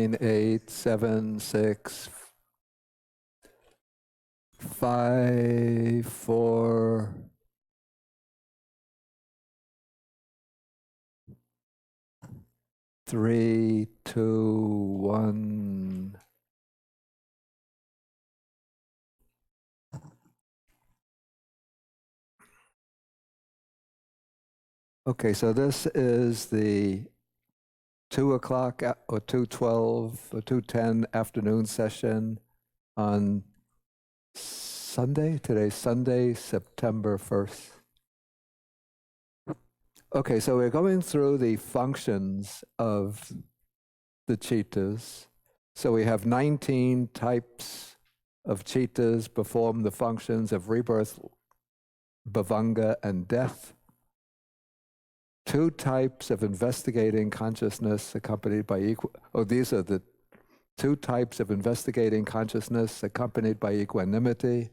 9, 8, 7, 6, 5, 4, 3, 2, 1. Okay, so this is the 2 o'clock or 2:12 or 2:10 afternoon session on Sunday. Today's Sunday, September 1st. Okay, so we're going through the functions of the chittas. So we have 19 types of chittas perform the functions of rebirth, bhavanga, and death. 2 types of investigating consciousness accompanied by these are the 2 types of investigating consciousness accompanied by equanimity.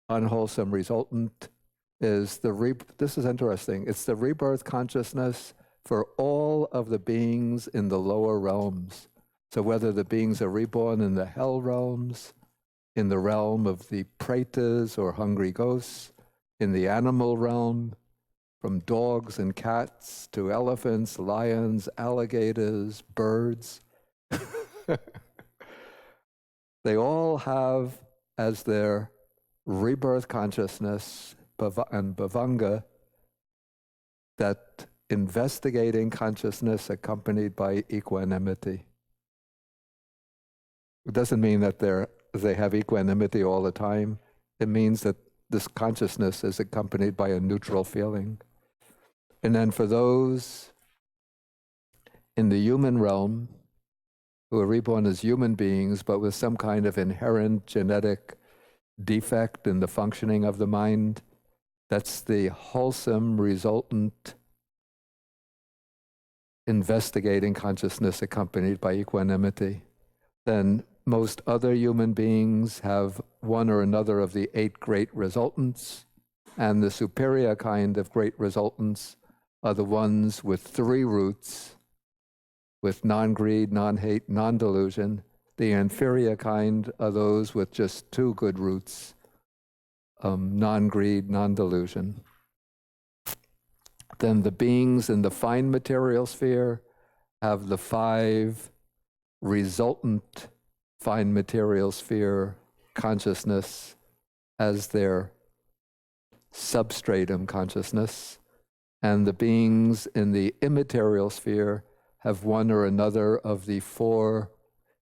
Unwholesome resultant is this is interesting. It's the rebirth consciousness for all of the beings in the lower realms. So whether the beings are reborn in the hell realms, in the realm of the pretas or hungry ghosts, in the animal realm, from dogs and cats to elephants, lions, alligators, birds. They all have as their rebirth consciousness and bhavanga that investigating consciousness accompanied by equanimity. It doesn't mean that they have equanimity all the time. It means that this consciousness is accompanied by a neutral feeling. And then for those in the human realm who are reborn as human beings, but with some kind of inherent genetic defect in the functioning of the mind, that's the wholesome resultant investigating consciousness accompanied by equanimity. Then most other human beings have one or another of the 8 great resultants, and the superior kind of great resultants are the ones with 3 roots, with non-greed, non-hate, non-delusion. The inferior kind are those with just 2 good roots, non-greed, non-delusion. Then the beings in the fine material sphere have the 5 resultant fine material sphere consciousness as their substratum consciousness. And the beings in the immaterial sphere have one or another of the 4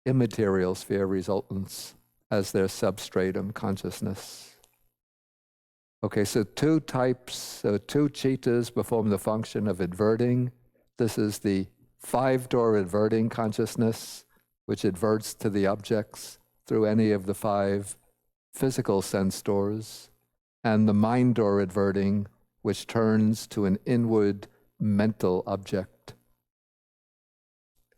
immaterial sphere resultants as their substratum consciousness. Okay, so 2 types, 2 chittas perform the function of adverting. This is the 5-door adverting consciousness, which adverts to the objects through any of the 5 physical sense doors, and the mind door adverting, which turns to an inward mental object.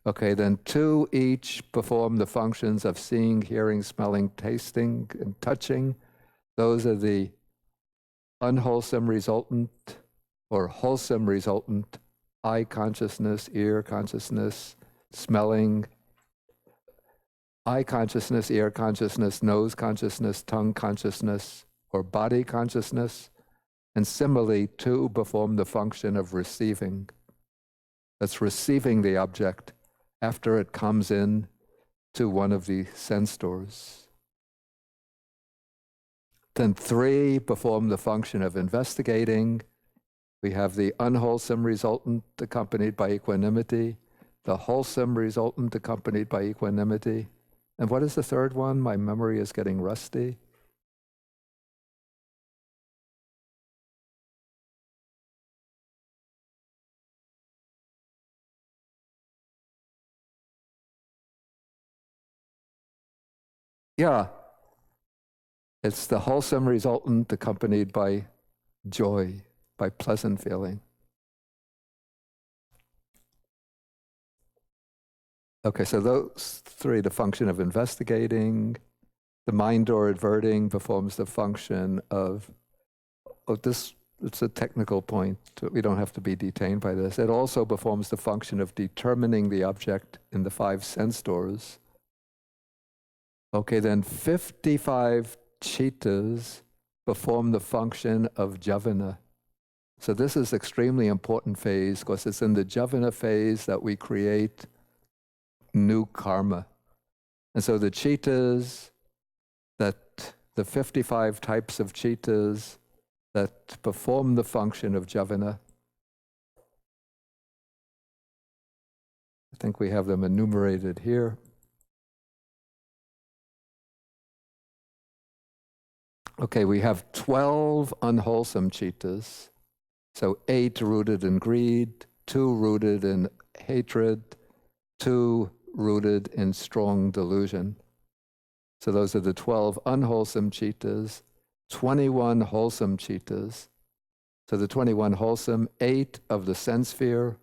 Okay, then 2 each perform the functions of seeing, hearing, smelling, tasting, and touching. Those are the unwholesome resultant or wholesome resultant, eye consciousness, ear consciousness, smelling, eye consciousness, ear consciousness, nose consciousness, tongue consciousness, or body consciousness. And similarly, 2 perform the function of receiving. That's receiving the object after it comes in to one of the sense doors. Then 3 perform the function of investigating. We have the unwholesome resultant accompanied by equanimity, the wholesome resultant accompanied by equanimity. And what is the 3rd one? My memory is getting rusty. Yeah, it's the wholesome resultant accompanied by joy, by pleasant feeling. Okay, so those 3, the function of investigating, the mind door adverting performs the function of this it's a technical point. We don't have to be detained by this. It also performs the function of determining the object in the 5 sense doors. Okay, then 55 chittas perform the function of javana. So this is extremely important phase because it's in the javana phase that we create new karma. And so the chittas, the 55 types of chittas that perform the function of javana, I think we have them enumerated here. Okay, we have 12 unwholesome chittas. So 8 rooted in greed, 2 rooted in hatred, 2 rooted in strong delusion. So those are the 12 unwholesome chittas, 21 wholesome chittas. So the 21 wholesome, 8 of the sense sphere,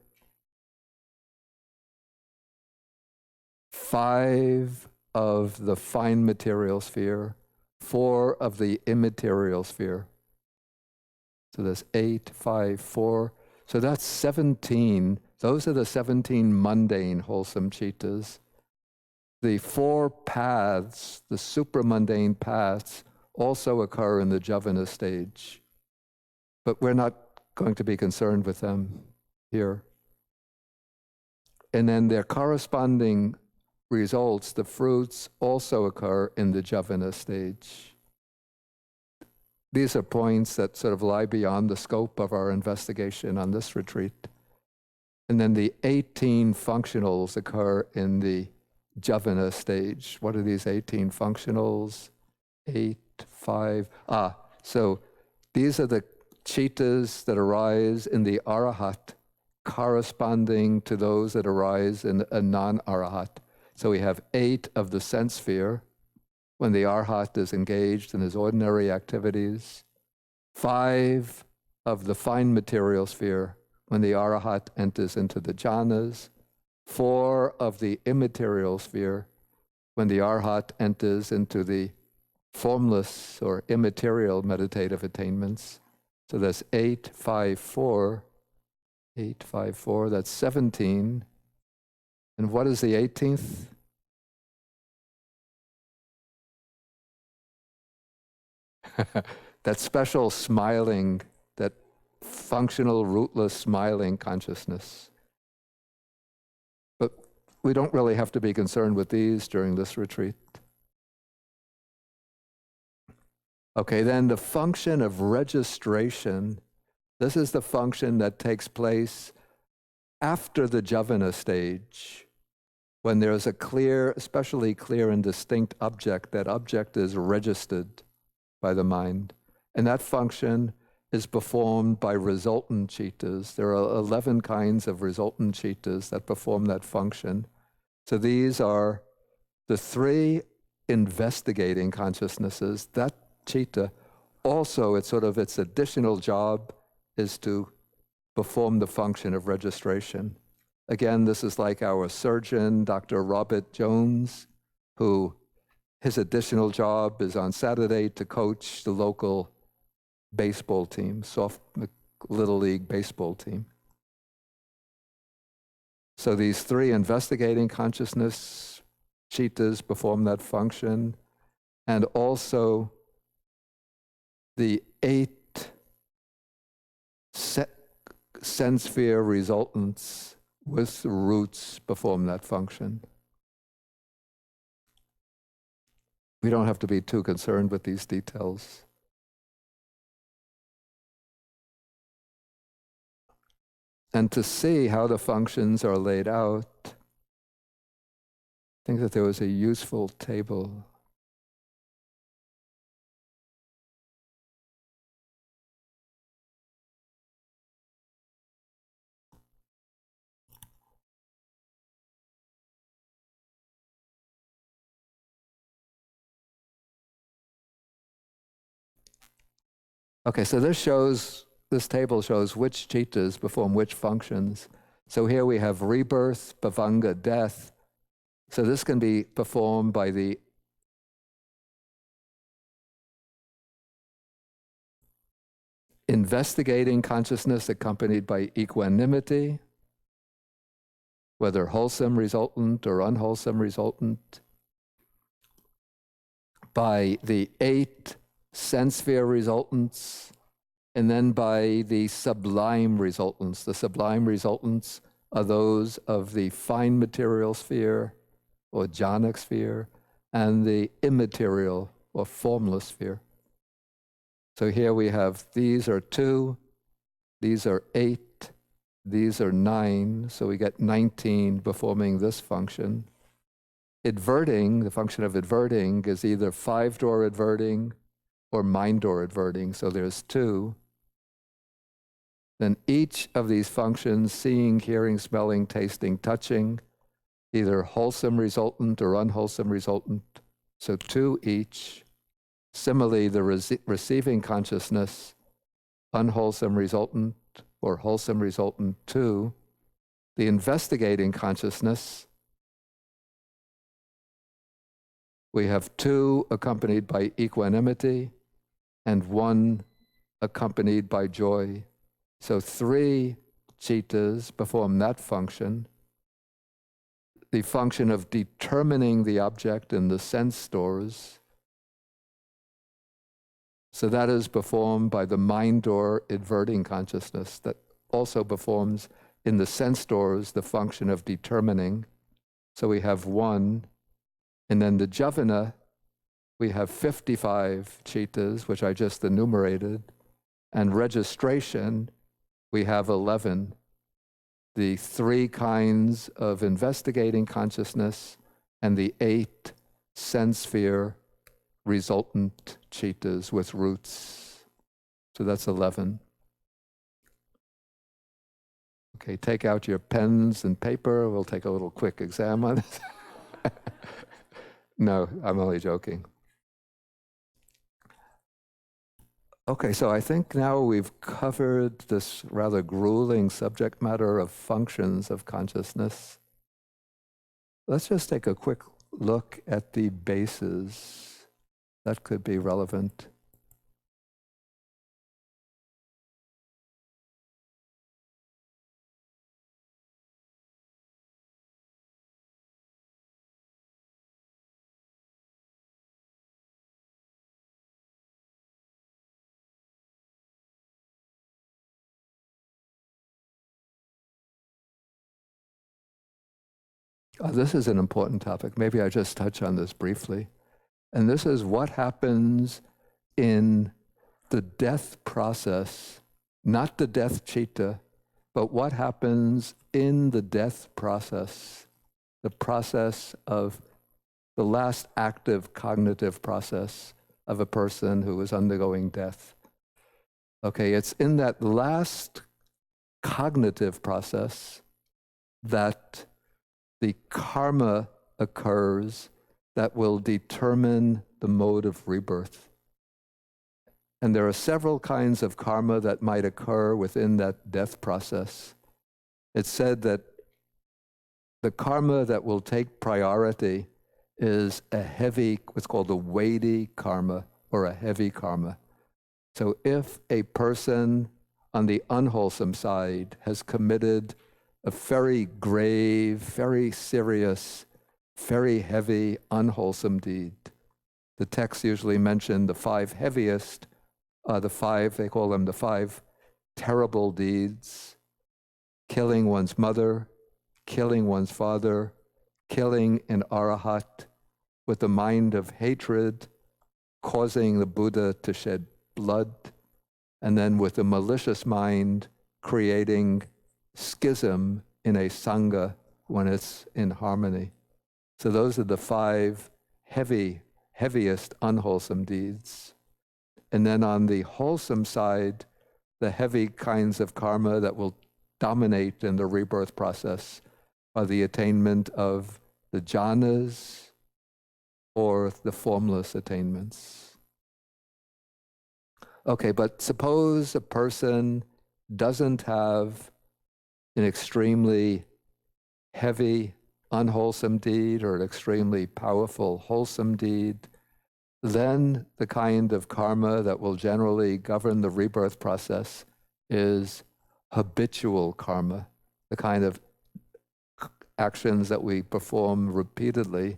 5 of the fine material sphere, 4 of the immaterial sphere. So that's 8, 5, 4. So that's 17. Those are the 17 mundane wholesome chittas. The 4 paths, the supramundane paths, also occur in the javana stage. But we're not going to be concerned with them here. And then their corresponding results, the fruits, also occur in the javana stage. These are points that sort of lie beyond the scope of our investigation on this retreat. And then the 18 functionals occur in the javana stage. What are these 18 functionals? 8, 5. So these are the chittas that arise in the arahat, corresponding to those that arise in a non-arahat. So we have 8 of the sense sphere, when the arhat is engaged in his ordinary activities, 5 of the fine material sphere, when the arahat enters into the jhanas, 4 of the immaterial sphere, when the arhat enters into the formless or immaterial meditative attainments. So that's 8, 5, 4, 8, 5, 4, that's 17. And what is the 18th? That special smiling, that functional, rootless, smiling consciousness. But we don't really have to be concerned with these during this retreat. Okay, then the function of registration, this is the function that takes place after the javana stage, when there is a clear, especially clear and distinct object. That object is registered by the mind. And that function is performed by resultant chittas. There are 11 kinds of resultant chittas that perform that function. So these are the 3 investigating consciousnesses. That chitta also, its additional job is to perform the function of registration. Again, this is like our surgeon, Dr. Robert Jones, who his additional job is on Saturday to coach the local baseball team, Little League baseball team. So these 3 investigating consciousness chittas perform that function, and also the 8 sense sphere resultants with roots perform that function. We don't have to be too concerned with these details. And to see how the functions are laid out, I think that there was a useful table. Okay, so this table shows which chittas perform which functions. So here we have rebirth, bhavanga, death. So this can be performed by the investigating consciousness accompanied by equanimity, whether wholesome resultant or unwholesome resultant, by the 8 sense sphere resultants, and then by the sublime resultants. The sublime resultants are those of the fine material sphere or jhanic sphere and the immaterial or formless sphere. So here we have, these are 2, these are 8, these are 9, so we get 19 performing this function. Adverting, the function of adverting is either 5-door adverting or mind-door adverting, so there's 2. Then each of these functions, seeing, hearing, smelling, tasting, touching, either wholesome resultant or unwholesome resultant, so 2 each. Similarly, the receiving consciousness, unwholesome resultant or wholesome resultant, 2. The investigating consciousness, we have 2 accompanied by equanimity and 1 accompanied by joy. So 3 cittas perform that function. The function of determining the object in the sense stores, so that is performed by the mind-door adverting consciousness that also performs in the sense doors the function of determining. So we have 1. And then the javana, we have 55 cittas, which I just enumerated. And registration, we have 11. The 3 kinds of investigating consciousness and the 8 sense sphere resultant cittas with roots. So that's 11. Okay, take out your pens and paper. We'll take a little quick exam on it. No, I'm only joking. Okay, so I think now we've covered this rather grueling subject matter of functions of consciousness. Let's just take a quick look at the bases that could be relevant. This is an important topic. Maybe I just touch on this briefly. And this is what happens in the death process, not the death citta, but what happens in the death process, the process of the last active cognitive process of a person who is undergoing death. Okay, it's in that last cognitive process that the karma occurs that will determine the mode of rebirth. And there are several kinds of karma that might occur within that death process. It's said that the karma that will take priority is a heavy, what's called a weighty karma, or a heavy karma. So if a person on the unwholesome side has committed a very grave, very serious, very heavy, unwholesome deed, the texts usually mention the 5 heaviest are the 5, they call them the 5 terrible deeds: killing one's mother, killing one's father, killing an arahat with the mind of hatred, causing the Buddha to shed blood, and then with a malicious mind, creating schism in a sangha when it's in harmony. So those are the 5 heaviest unwholesome deeds. And then on the wholesome side, the heavy kinds of karma that will dominate in the rebirth process are the attainment of the jhanas or the formless attainments. Okay, but suppose a person doesn't have an extremely heavy unwholesome deed or an extremely powerful wholesome deed, then the kind of karma that will generally govern the rebirth process is habitual karma, the kind of actions that we perform repeatedly.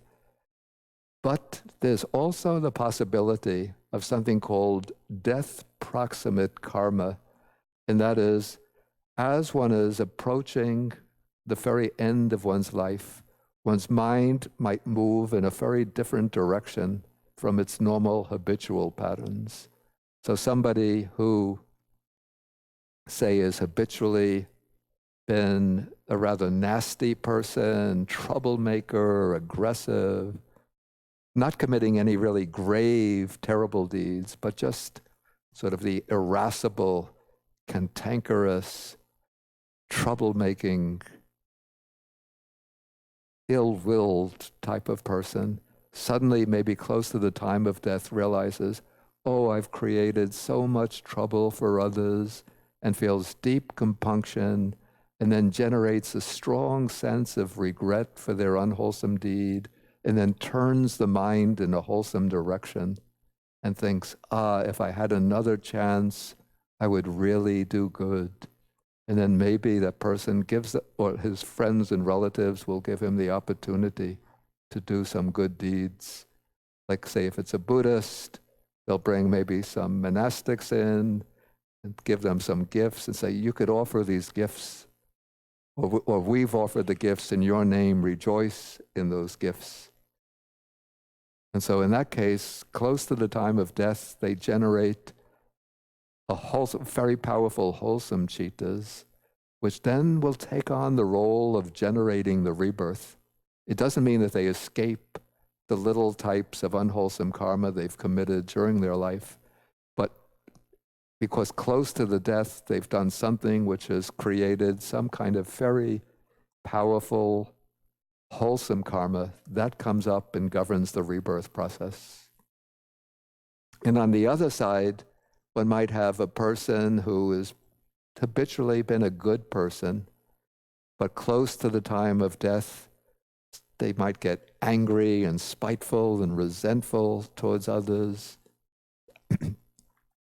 But there's also the possibility of something called death proximate karma, and that is, as one is approaching the very end of one's life, one's mind might move in a very different direction from its normal habitual patterns. So somebody who, say, is habitually been a rather nasty person, troublemaker, aggressive, not committing any really grave, terrible deeds, but just sort of the irascible, cantankerous, troublemaking, ill-willed type of person, suddenly, maybe close to the time of death, realizes, oh, I've created so much trouble for others, and feels deep compunction, and then generates a strong sense of regret for their unwholesome deed, and then turns the mind in a wholesome direction and thinks, if I had another chance, I would really do good. And then maybe that person gives, or his friends and relatives will give him the opportunity to do some good deeds. Like, say, if it's a Buddhist, they'll bring maybe some monastics in and give them some gifts and say, you could offer these gifts, or we've offered the gifts in your name, rejoice in those gifts. And so in that case, close to the time of death, they generate a wholesome, very powerful, wholesome cittas, which then will take on the role of generating the rebirth. It doesn't mean that they escape the little types of unwholesome karma they've committed during their life, but because close to the death, they've done something which has created some kind of very powerful, wholesome karma that comes up and governs the rebirth process. And on the other side, one might have a person who has habitually been a good person, but close to the time of death, they might get angry and spiteful and resentful towards others.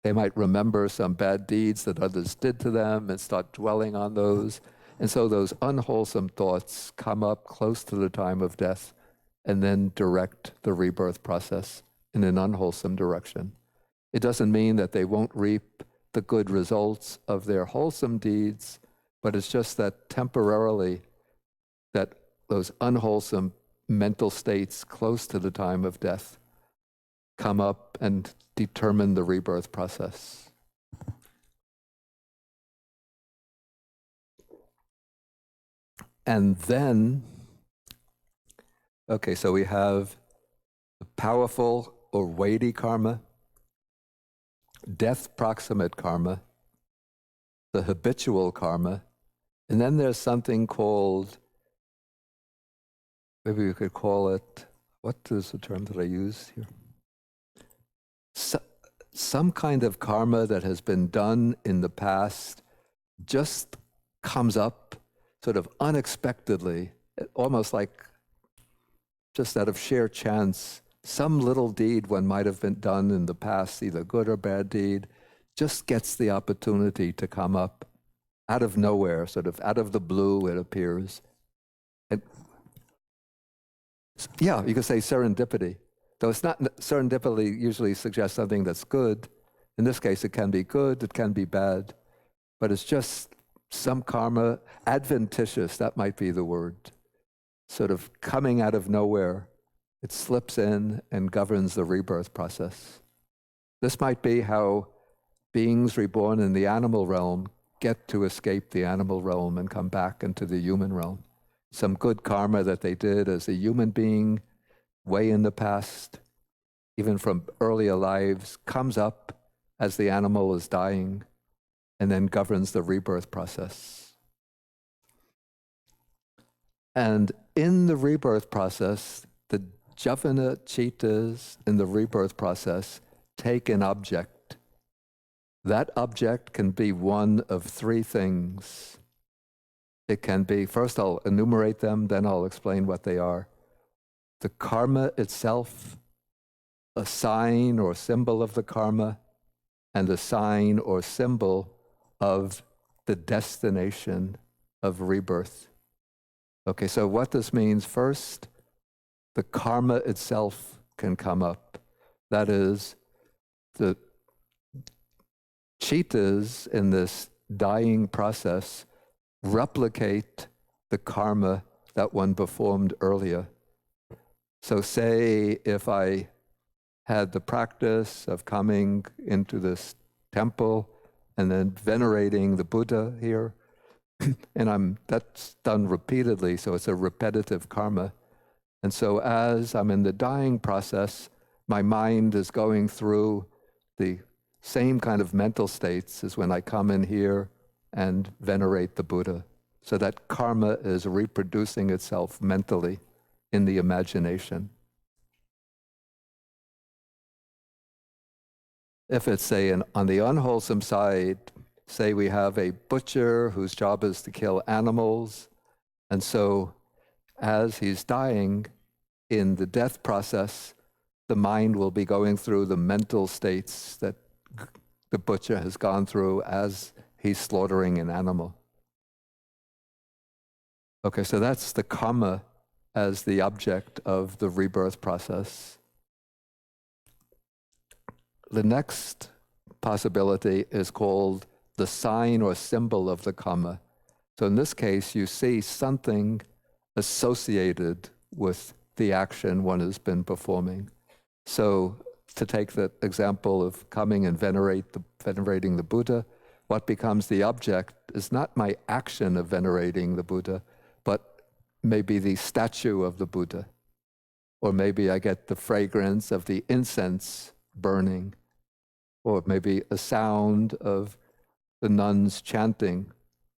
They might remember some bad deeds that others did to them and start dwelling on those. And so those unwholesome thoughts come up close to the time of death and then direct the rebirth process in an unwholesome direction. It doesn't mean that they won't reap the good results of their wholesome deeds, but it's just that temporarily that those unwholesome mental states close to the time of death come up and determine the rebirth process. And then, okay, so we have the powerful or weighty karma, death proximate karma, the habitual karma, and then there's something called, maybe we could call it, what is the term that I use here? Some kind of karma that has been done in the past just comes up sort of unexpectedly, almost like just out of sheer chance. Some little deed one might have been done in the past, either good or bad deed, just gets the opportunity to come up out of nowhere, sort of out of the blue it appears. And yeah, you could say serendipity. Though it's not, serendipity usually suggests something that's good. In this case, it can be good, it can be bad, but it's just some karma, adventitious, that might be the word, sort of coming out of nowhere. It slips in and governs the rebirth process. This might be how beings reborn in the animal realm get to escape the animal realm and come back into the human realm. Some good karma that they did as a human being way in the past, even from earlier lives, comes up as the animal is dying and then governs the rebirth process. And in the rebirth process, the Javana Cittas in the rebirth process take an object. That object can be one of three things. It can be, first I'll enumerate them, then I'll explain what they are. The karma itself, a sign or symbol of the karma, and a sign or symbol of the destination of rebirth. Okay, so what this means, first, the karma itself can come up. That is, the citas in this dying process replicate the karma that one performed earlier. So say if I had the practice of coming into this temple and then venerating the Buddha here, and that's done repeatedly, so it's a repetitive karma. And so as I'm in the dying process, my mind is going through the same kind of mental states as when I come in here and venerate the Buddha. So that karma is reproducing itself mentally in the imagination. If it's, say, on the unwholesome side, say we have a butcher whose job is to kill animals, and so as he's dying, in the death process, the mind will be going through the mental states that the butcher has gone through as he's slaughtering an animal. Okay, so that's the karma as the object of the rebirth process. The next possibility is called the sign or symbol of the karma. So in this case, you see something associated with the action one has been performing. So to take the example of coming and venerating the Buddha, what becomes the object is not my action of venerating the Buddha, but maybe the statue of the Buddha. Or maybe I get the fragrance of the incense burning, or maybe a sound of the nuns chanting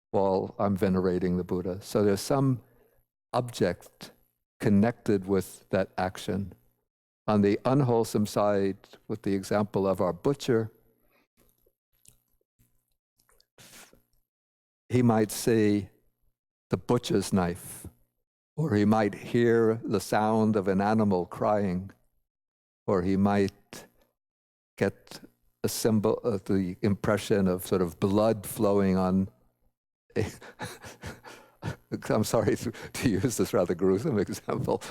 while I'm venerating the Buddha. So there's some object connected with that action. On the unwholesome side, with the example of our butcher, he might see the butcher's knife, or he might hear the sound of an animal crying, or he might get a symbol of the impression of sort of blood flowing on I'm sorry to use this rather gruesome example.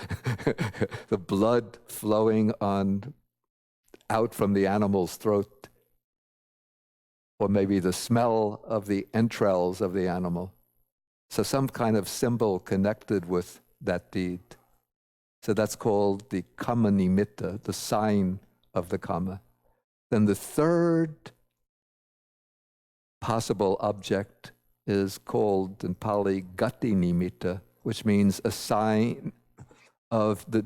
The blood flowing out from the animal's throat, or maybe the smell of the entrails of the animal. So some kind of symbol connected with that deed. So that's called the kamma nimitta, the sign of the kamma. Then the third possible object is called in Pali gati nimitta, which means a sign of the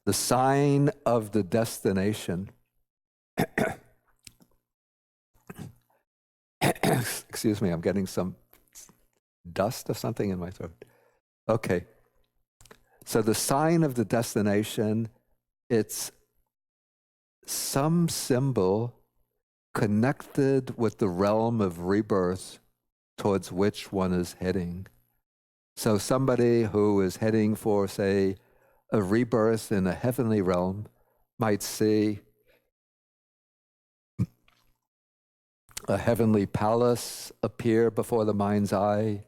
the sign of the destination. Excuse me, I'm getting some dust or something in my throat. Okay. So the sign of the destination, it's some symbol connected with the realm of rebirth towards which one is heading. So somebody who is heading for, say, a rebirth in a heavenly realm might see a heavenly palace appear before the mind's eye,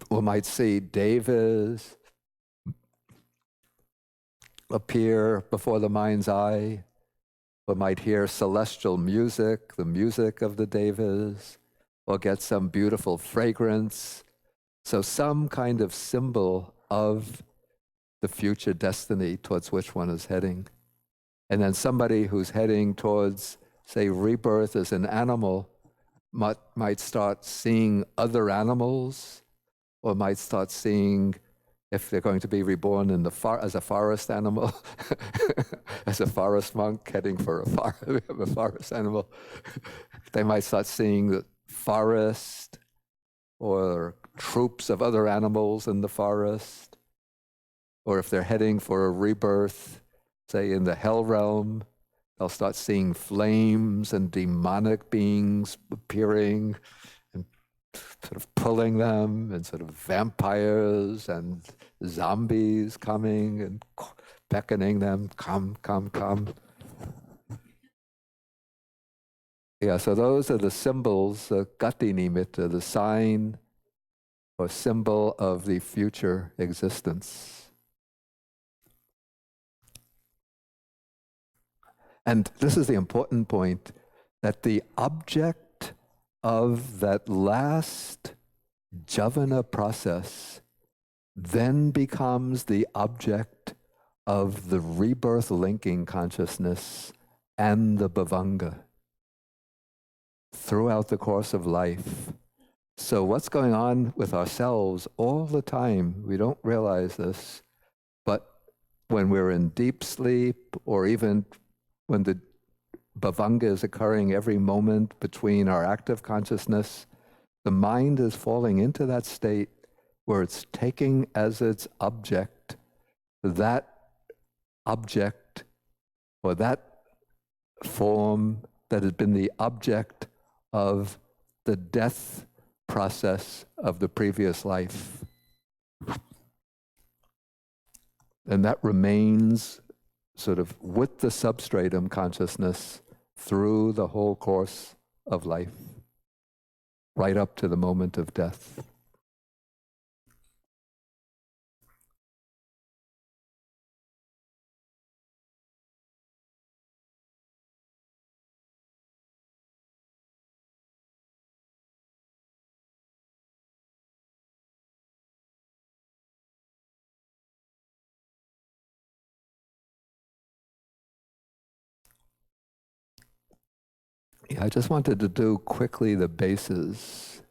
or might see devas appear before the mind's eye, or might hear celestial music, the music of the devas, or get some beautiful fragrance. So some kind of symbol of the future destiny towards which one is heading. And then somebody who's heading towards, say, rebirth as an animal might start seeing other animals, or might start seeing, if they're going to be reborn in as a forest animal, as a forest monk heading for a forest animal, they might start seeing the forest or troops of other animals in the forest. Or if they're heading for a rebirth, say in the hell realm, they'll start seeing flames and demonic beings appearing and sort of pulling them, and sort of vampires and zombies coming and beckoning them, come, come, come. Yeah, so those are the symbols, the gati nimitta, the sign or symbol of the future existence. And this is the important point, that the object of that last javana process then becomes the object of the rebirth linking consciousness and the bhavanga throughout the course of life. So what's going on with ourselves all the time, we don't realize this, but when we're in deep sleep, or even when the bhavanga is occurring every moment between our active consciousness, the mind is falling into that state where it's taking as its object that object or that form that has been the object of the death process of the previous life. And that remains sort of with the substratum consciousness through the whole course of life, right up to the moment of death. Yeah, I just wanted to do quickly the bases.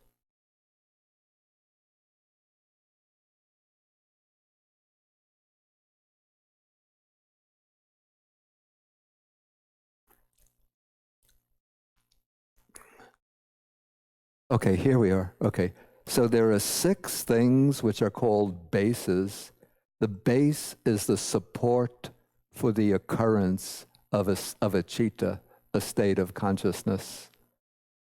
Okay, here we are. Okay, so there are 6 things which are called bases. The base is the support for the occurrence of a citta, a state of consciousness.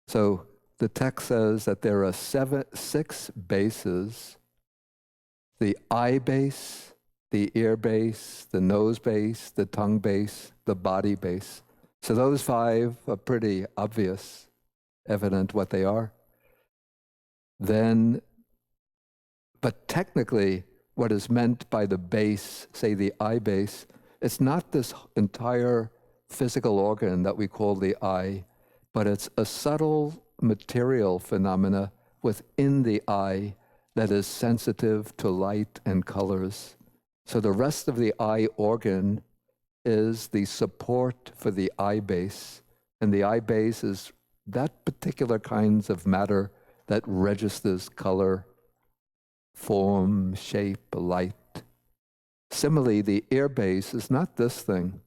So the text says that there are 6 bases: the eye base, the ear base, the nose base, the tongue base, the body base. So those 5 are pretty obvious, evident what they are. Then, but technically, what is meant by the base, say the eye base, it's not this entire physical organ that we call the eye, but it's a subtle material phenomena within the eye that is sensitive to light and colors. So the rest of the eye organ is the support for the eye base, and the eye base is that particular kinds of matter that registers color, form, shape, light. Similarly, the ear base is not this thing.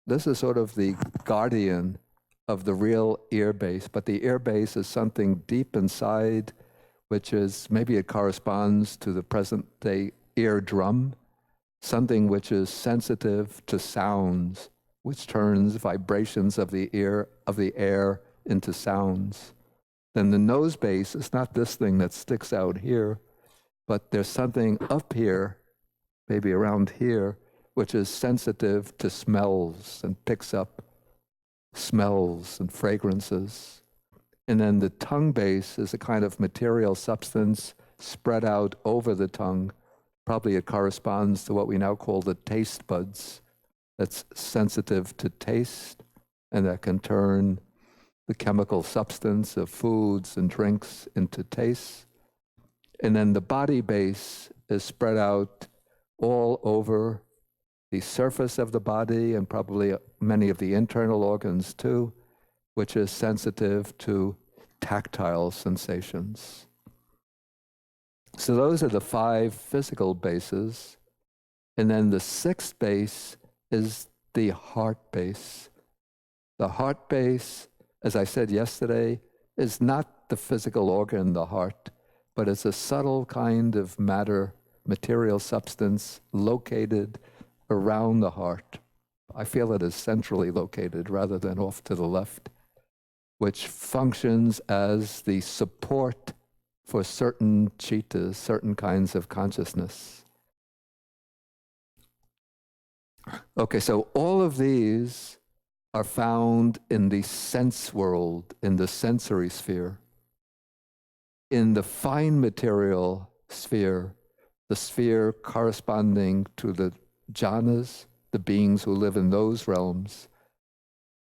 This is sort of the guardian of the real ear base, but the ear base is something deep inside, which is, maybe it corresponds to the present day eardrum, something which is sensitive to sounds, which turns vibrations of the air into sounds. Then the nose base is not this thing that sticks out here, but there's something up here, maybe around here, which is sensitive to smells and picks up smells and fragrances. And then the tongue base is a kind of material substance spread out over the tongue. Probably it corresponds to what we now call the taste buds, that's sensitive to taste and that can turn the chemical substance of foods and drinks into taste. And then the body base is spread out all over the surface of the body and probably many of the internal organs too, which is sensitive to tactile sensations. So those are the 5 physical bases. And then the 6th base is the heart base. The heart base, as I said yesterday, is not the physical organ, the heart, but it's a subtle kind of matter, material substance located around the heart. I feel it is centrally located rather than off to the left, which functions as the support for certain chittas, certain kinds of consciousness. Okay, so all of these are found in the sense world, in the sensory sphere. In the fine material sphere, the sphere corresponding to the jhanas, the beings who live in those realms,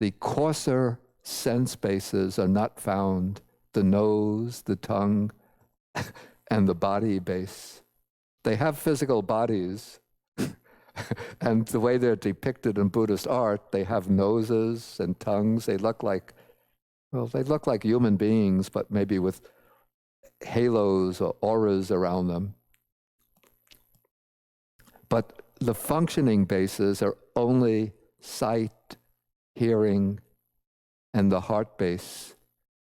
the coarser sense bases are not found, the nose, the tongue, and the body base. They have physical bodies, and the way they're depicted in Buddhist art, they have noses and tongues. They look like human beings, but maybe with halos or auras around them. But the functioning bases are only sight, hearing, and the heart base.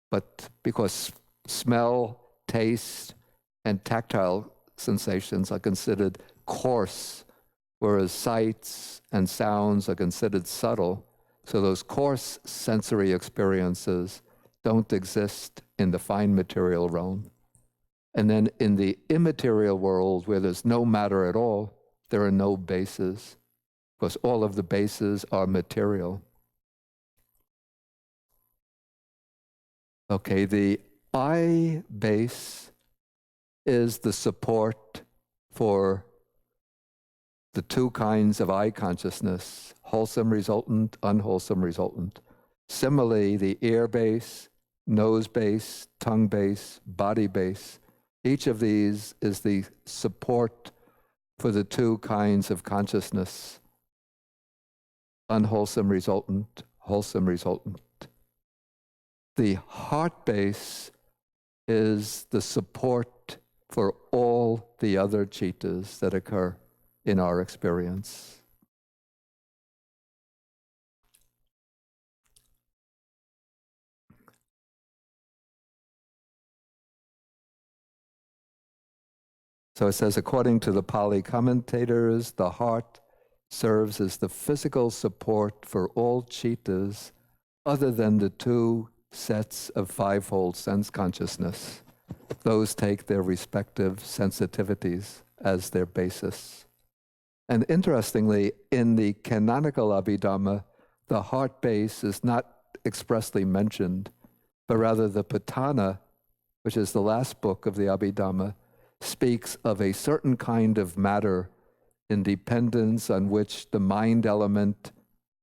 But because smell, taste, and tactile sensations are considered coarse, whereas sights and sounds are considered subtle, so those coarse sensory experiences don't exist in the fine material realm. And then in the immaterial world, where there's no matter at all, there are no bases, because all of the bases are material. Okay, the I base is the support for the two kinds of I consciousness, wholesome resultant, unwholesome resultant. Similarly, the ear base, nose base, tongue base, body base, each of these is the support for the two kinds of consciousness, unwholesome resultant, wholesome resultant. The heart base is the support for all the other chittas that occur in our experience. So it says, according to the Pali commentators, the heart serves as the physical support for all chittas other than the two sets of fivefold sense consciousness. Those take their respective sensitivities as their basis. And interestingly, in the canonical Abhidhamma, the heart base is not expressly mentioned, but rather the Patana, which is the last book of the Abhidhamma, speaks of a certain kind of matter in dependence on which the mind element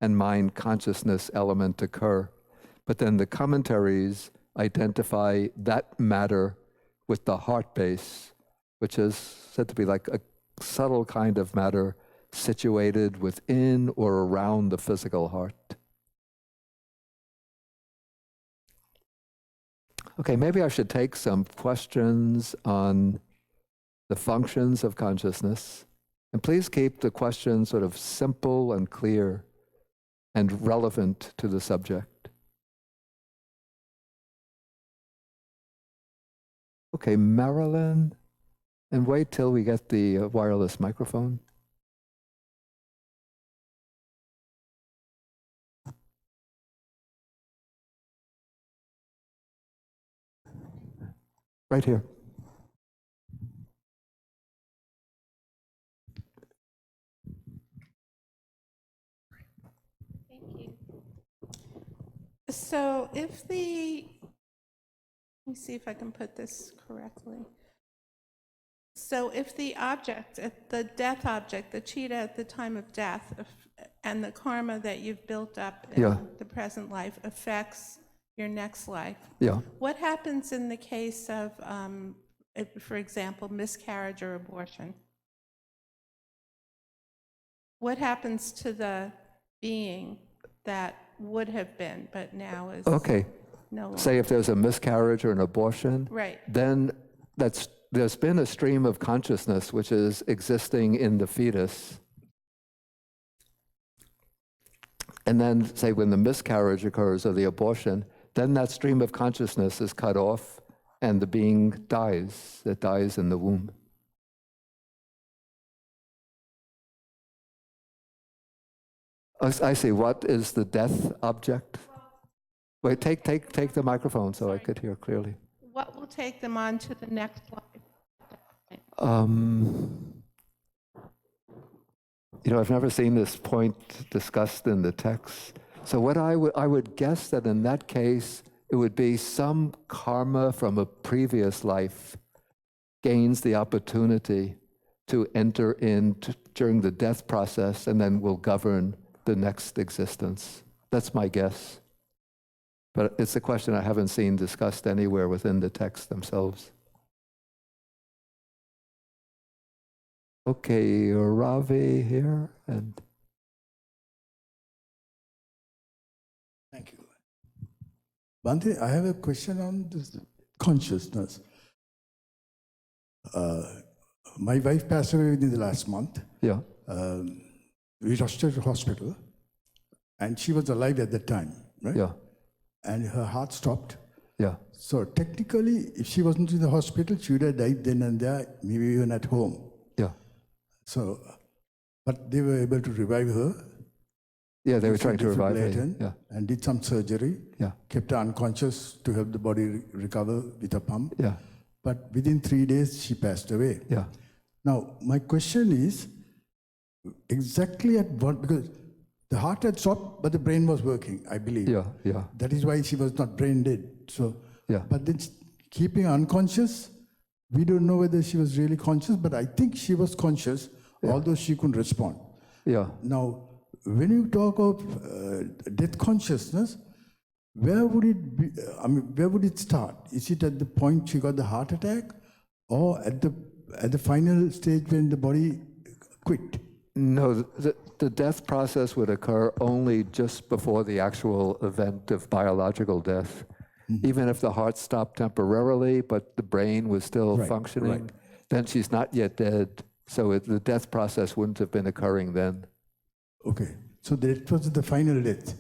and mind consciousness element occur. But then the commentaries identify that matter with the heart base, which is said to be like a subtle kind of matter situated within or around the physical heart. Okay, maybe I should take some questions on the functions of consciousness. And please keep the questions sort of simple and clear and relevant to the subject. Okay, Marilyn, and wait till we get the wireless microphone. Right here. Thank you. So if the, let me see if I can put this correctly. So if the object, the death object, the chitta at the time of death, and the karma that you've built up in the present life affects your next life, what happens in the case of, for example, miscarriage or abortion? What happens to the being that would have been, but now is no longer? Say if there's a miscarriage or an abortion, right? Then there's been a stream of consciousness which is existing in the fetus. And then say when the miscarriage occurs or the abortion, then that stream of consciousness is cut off and the being dies. It dies in the womb. I see. What is the death object? Wait, take the microphone so I could hear clearly. what will take them on to the next life? I've never seen this point discussed in the text. So what I would guess that in that case, it would be some karma from a previous life gains the opportunity to enter in during the death process and then will govern the next existence. That's my guess. But it's a question I haven't seen discussed anywhere within the texts themselves. Okay, Ravi here, and Thank you. Bhante, I have a question on this consciousness. My wife passed away within the last month. yeah, We rushed her to hospital, and she was alive at that time, right? yeah, And her heart stopped. yeah, So technically, if she wasn't in the hospital, she would have died then and there, maybe even at home. yeah. So, but they were able to revive her. Yeah, they were with trying to revive her. defibrillator Yeah, and did some surgery. yeah, Kept her unconscious to help the body recover with a pump. yeah, But within 3 days, she passed away. yeah. Now, my question is exactly at what, because the heart had stopped, but the brain was working, I believe. Yeah, yeah, That is why she was not brain dead. So, yeah, but then keeping her unconscious, we don't know whether she was really conscious, but I think she was conscious, although she couldn't respond. yeah. Now, when you talk of death consciousness, where would it be? Where would it start? Is it at the point she got the heart attack, or at the final stage when the body quit? No, the death process would occur only just before the actual event of biological death. Even if the heart stopped temporarily, but the brain was still functioning, then she's not yet dead. So the death process wouldn't have been occurring then. Okay, so that was the final death.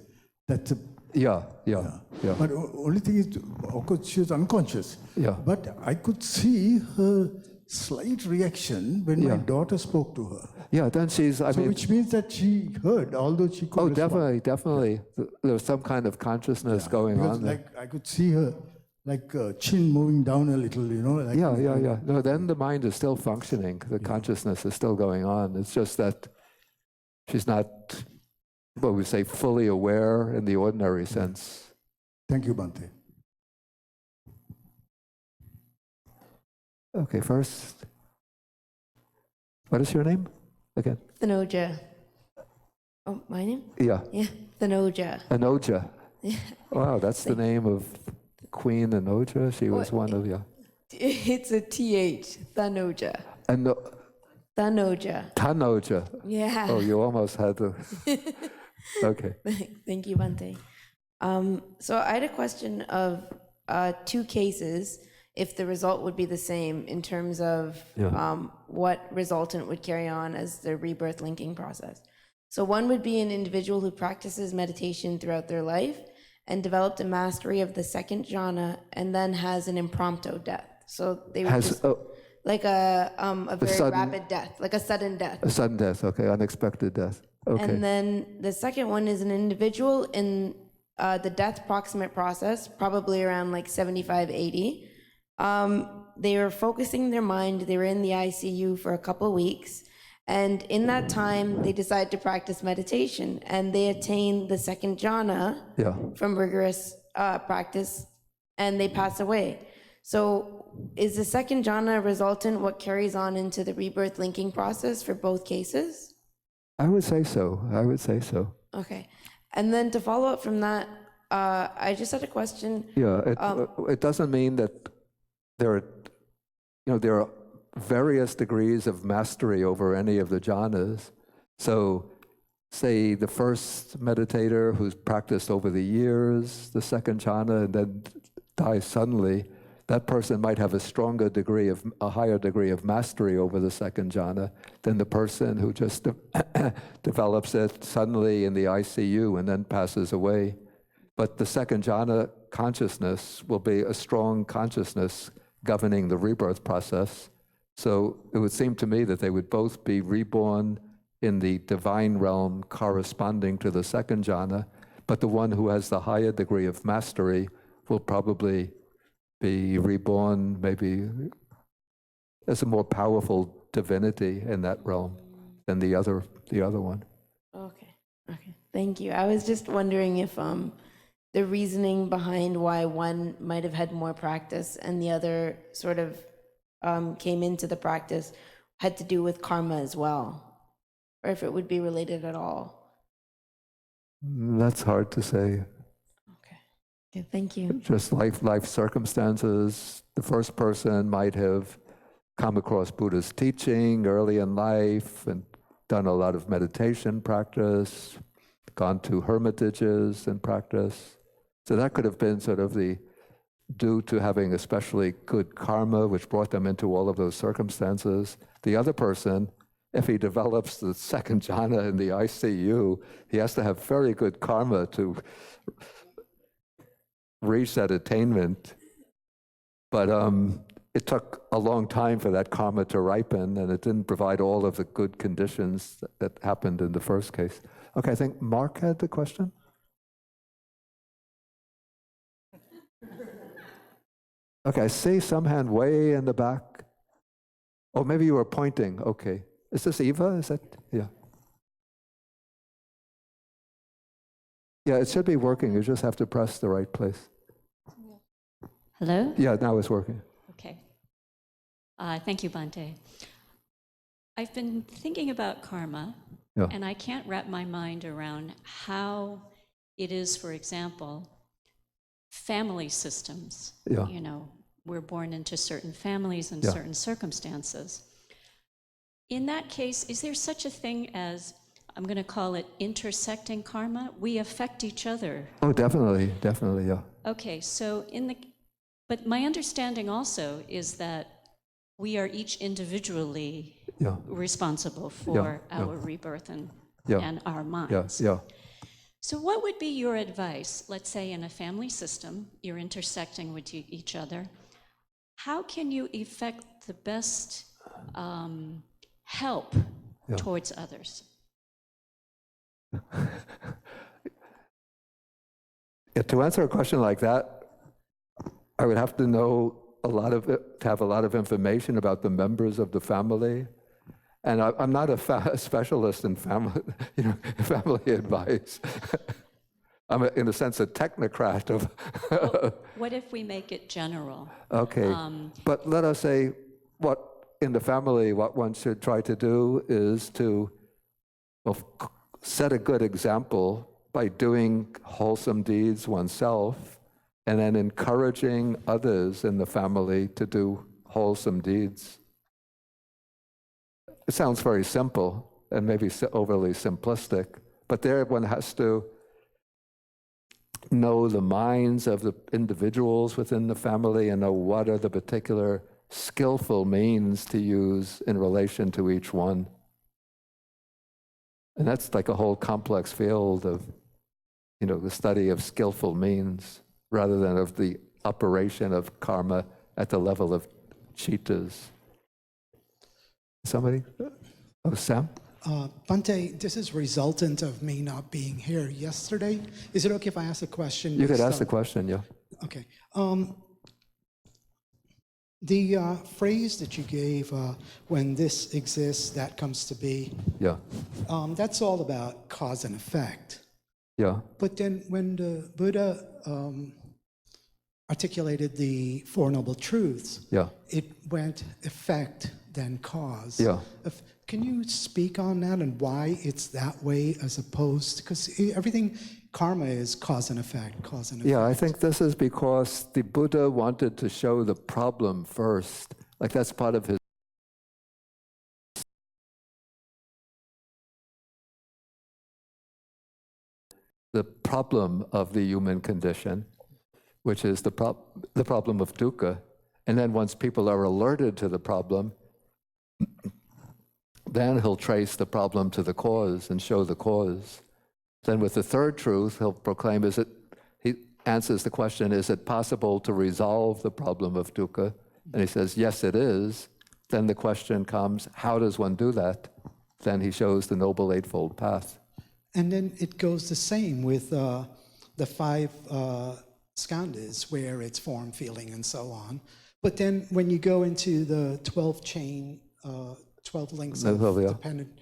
That's a Yeah, yeah, yeah, But only thing is, of course, she was unconscious. yeah, But I could see her slight reaction when my Yeah. daughter spoke to her. yeah. Then she's, I So mean, which means that she heard, although she couldn't respond. definitely, definitely. There was some kind of consciousness going Because on there. like I could see her like chin moving down a little, like Yeah, yeah, yeah. No, then the mind is still functioning. The consciousness is still going on. It's just that she's not, what we say, fully aware in the ordinary sense. Thank you, Bhante. Okay, first, what is your name again? Thanoja. Oh, my name? Yeah, Yeah, Thanoja. Anoja. Wow, that's the name of Queen Anoja. She was one of, yeah. It's a TH, Thanoja. Thanoja. Tanoja. Yeah. Oh, you almost had to. Okay. Thank you, Bhante. So I had a question of two cases, if the result would be the same in terms of what resultant would carry on as the rebirth linking process. So one would be an individual who practices meditation throughout their life and developed a mastery of the second jhana and then has an impromptu death. So they would just, like a very sudden- rapid death, like a sudden death. A sudden death, okay, unexpected death. Okay. And then the second one is an individual in the death proximate process, probably around like 75, 80. They were focusing their mind. They were in the ICU for a couple of weeks. And in that time, they decided to practice meditation. And they attained the second jhana Yeah. from rigorous practice, and they pass away. So is the second jhana resultant what carries on into the rebirth linking process for both cases? I would say so. I would say so. Okay. And then to follow up from that, I just had a question. Yeah, it doesn't mean that there are various degrees of mastery over any of the jhanas. So say the first meditator who's practiced over the years, the second jhana, and then dies suddenly, that person might have a higher degree of mastery over the second jhana than the person who just develops it suddenly in the ICU and then passes away. But the second jhana consciousness will be a strong consciousness governing the rebirth process. So it would seem to me that they would both be reborn in the divine realm corresponding to the second jhana, but the one who has the higher degree of mastery will probably be reborn maybe as a more powerful divinity in that realm than the other one. Okay. Okay. Thank you. I was just wondering if the reasoning behind why one might have had more practice and the other sort of came into the practice had to do with karma as well, or if it would be related at all. That's hard to say. Okay. Okay. Thank you. Just life circumstances. The first person might have come across Buddha's teaching early in life and done a lot of meditation practice, gone to hermitages and practice. So that could have been sort of due to having especially good karma, which brought them into all of those circumstances. The other person, if he develops the second jhana in the ICU, he has to have very good karma to reach that attainment. But it took a long time for that karma to ripen, and it didn't provide all of the good conditions that happened in the first case. Okay, I think Mark had the question. Okay, I see some hand way in the back. Oh, maybe you were pointing. Okay. Is this Eva? Is that? Yeah. Yeah, it should be working. You just have to press the right place. Hello? Yeah, now it's working. Okay. Thank you, Bhante. I've been thinking about karma, Yeah. and I can't wrap my mind around how it is, for example, family systems. Yeah. You know, we're born into certain families and Yeah. certain circumstances. In that case, is there such a thing as, I'm going to call it intersecting karma? We affect each other. Oh, definitely, yeah. Okay, so but my understanding also is that we are each individually Yeah. responsible for Yeah. our rebirth and our Yeah, minds. yeah. So what would be your advice? Let's say in a family system, you're intersecting with each other. How can you effect the best help towards others? Yeah, to answer a question like that, I would have to know to have a lot of information about the members of the family. And I'm not a specialist in family, family advice. I'm, in a sense, a technocrat of. Well, what if we make it general? Okay, but let us say in the family, what one should try to do is to set a good example by doing wholesome deeds oneself, and then encouraging others in the family to do wholesome deeds. It sounds very simple and maybe overly simplistic, but there one has to know the minds of the individuals within the family and know what are the particular skillful means to use in relation to each one. And that's like a whole complex field of, the study of skillful means rather than of the operation of karma at the level of chittas. Somebody? Oh, Sam? Bhante, this is resultant of me not being here yesterday. Is it okay if I ask a question? You could ask the question, yeah. Okay. The phrase that you gave, when this exists, that comes to be, Yeah, that's all about cause and effect. yeah, But then when the Buddha articulated the Four Noble Truths, yeah. it went effect, then cause. Yeah. Can you speak on that and why it's that way as opposed, because everything, karma is cause and effect, cause and effect. Yeah, I think this is because the Buddha wanted to show the problem first. Like that's part of his the problem of the human condition, which is the problem of dukkha. And then once people are alerted to the problem, then he'll trace the problem to the cause and show the cause. Then with the third truth, he'll proclaim, he answers the question, is it possible to resolve the problem of dukkha? And he says, yes, it is. Then the question comes, how does one do that? Then he shows the Noble Eightfold Path. And then it goes the same with the five skandhas, where it's form, feeling, and so on. But then when you go into the 12 chain, 12 links of Yeah. dependent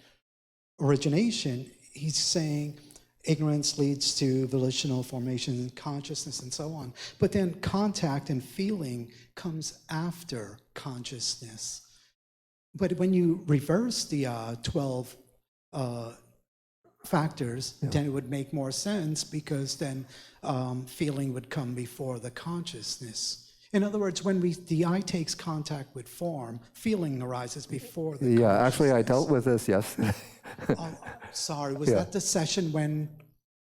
origination, he's saying ignorance leads to volitional formation, consciousness, and so on. But then contact and feeling comes after consciousness. But when you reverse the 12 factors, then it would make more sense, because then feeling would come before the consciousness. In other words, when the eye takes contact with form, feeling arises before the Yeah, actually, I consciousness. dealt with this yesterday. Oh, sorry, was that the session when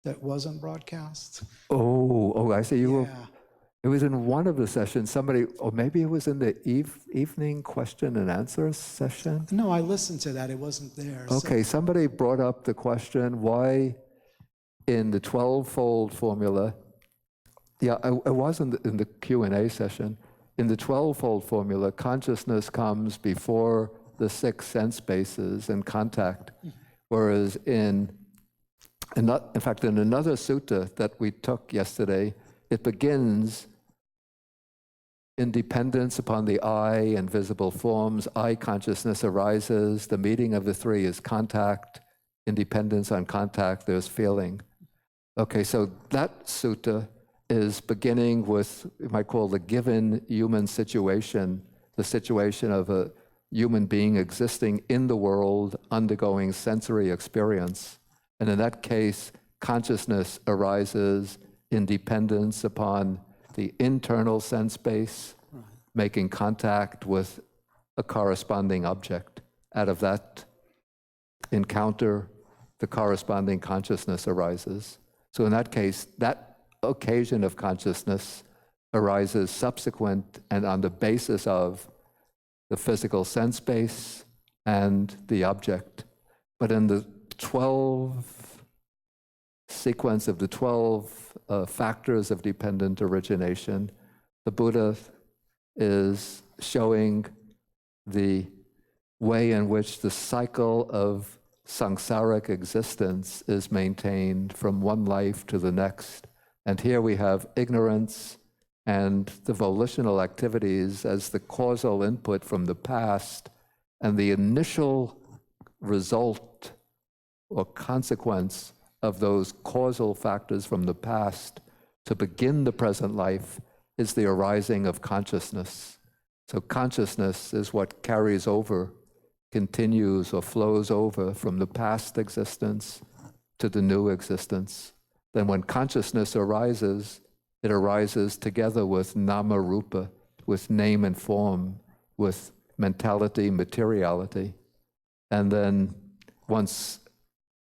that wasn't broadcast? Oh, I see. Yeah. It was in one of the sessions. Somebody, or maybe it was in the evening question and answer session. No, I listened to that. It wasn't there. so- Okay, somebody brought up the question why in the 12-fold formula, it wasn't in the Q&A session. In the 12-fold formula, consciousness comes before the 6 sense bases and contact, whereas in fact, in another sutta that we took yesterday, it begins in dependence upon the eye and visible forms. Eye consciousness arises. The meeting of the 3 is contact. In dependence on contact, there's feeling. Okay, so that sutta is beginning with, you might call the given human situation, the situation of a human being existing in the world, undergoing sensory experience. And in that case, consciousness arises in dependence upon the internal sense base, making contact with a corresponding object. Out of that encounter, the corresponding consciousness arises. So in that case, that occasion of consciousness arises subsequent and on the basis of the physical sense base and the object. But in the 12 sequence of the 12 factors of dependent origination, the Buddha is showing the way in which the cycle of samsaric existence is maintained from one life to the next. And here we have ignorance and the volitional activities as the causal input from the past, and the initial result or consequence of those causal factors from the past to begin the present life is the arising of consciousness. So consciousness is what carries over, continues or flows over from the past existence to the new existence. Then when consciousness arises, it arises together with nama rupa, with name and form, with mentality, materiality. And then once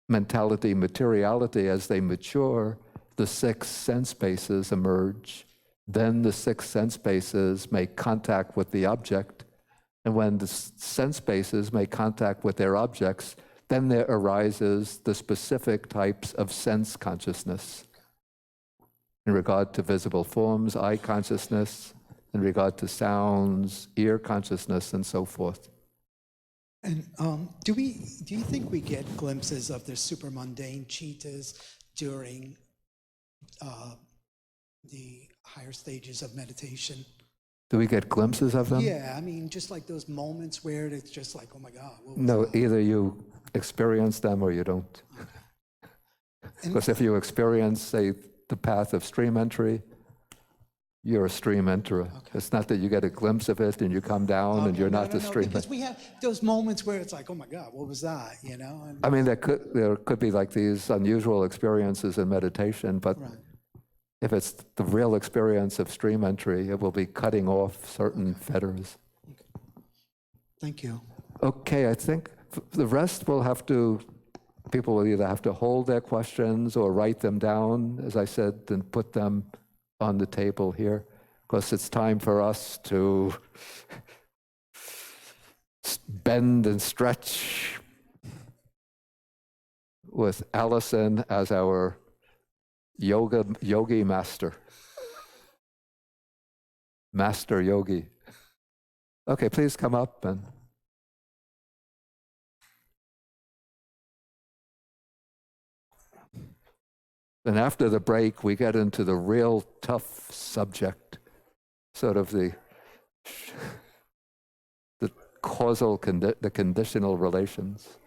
mentality, materiality, as they mature, the 6 sense bases emerge. Then the 6 sense bases make contact with the object. And when the sense bases make contact with their objects, then there arises the specific types of sense consciousness. In regard to visible forms, eye consciousness. In regard to sounds, ear consciousness, and so forth. And do you think we get glimpses of the super mundane cheetahs during the higher stages of meditation? Do we get glimpses of them? Yeah, I mean, just like those moments where it's just like, oh my God. What was No, that? either you experience them or you don't. Because if you experience, say, the path of stream entry, you're a stream enterer. It's not that you get a glimpse of it and you come down and Okay, you're no, not no, the no, stream. because we have those moments where it's like, oh my God, what was that? You know? And, I mean, there could be like these unusual experiences in meditation, but right. if it's the real experience of stream entry, it will be cutting off certain fetters. Thank you. Okay, I think the rest will have to, people will either have to hold their questions or write them down, as I said, and put them on the table here, because it's time for us to bend and stretch with Allison as our yogi master. Master yogi. Okay, please come up and And after the break, we get into the real tough subject, sort of the causal, the conditional relations.